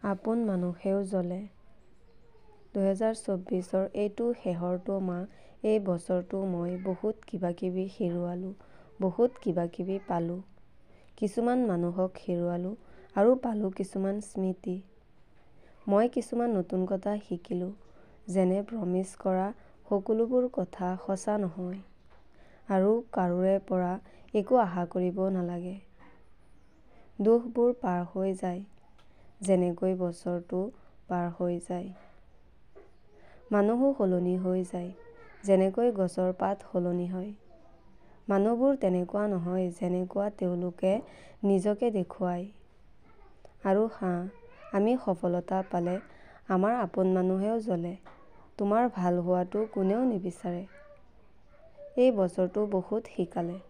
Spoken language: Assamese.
আপোন মানুহেও জ্বলে। 2024ৰ এইটো শেহৰটো মাহ। এই বছৰটো মই বহুত কিবাকিবি হেৰুৱালোঁ, বহুত কিবাকিবি পালোঁ। কিছুমান মানুহক হেৰুৱালোঁ আৰু পালোঁ কিছুমান স্মৃতি। মই কিছুমান নতুন কথা শিকিলোঁ, যেনে প্ৰমিচ কৰা সকলোবোৰ কথা সঁচা নহয় আৰু কাৰোৰে পৰা একো আশা কৰিব নালাগে। দুখবোৰ পাৰ হৈ যায়, যেনেকৈ বছৰটো পাৰ হৈ যায়। মানুহো সলনি হৈ যায়, যেনেকৈ গছৰ পাত সলনি হয়। মানুহবোৰ তেনেকুৱা নহয় যেনেকুৱা তেওঁলোকে নিজকে দেখুৱায়। আৰু আমি সফলতা পালে আমাৰ আপোন মানুহেও জ্বলে। তোমাৰ ভাল হোৱাটো কোনেও নিবিচাৰে। এই বছৰটো বহুত শিকালে।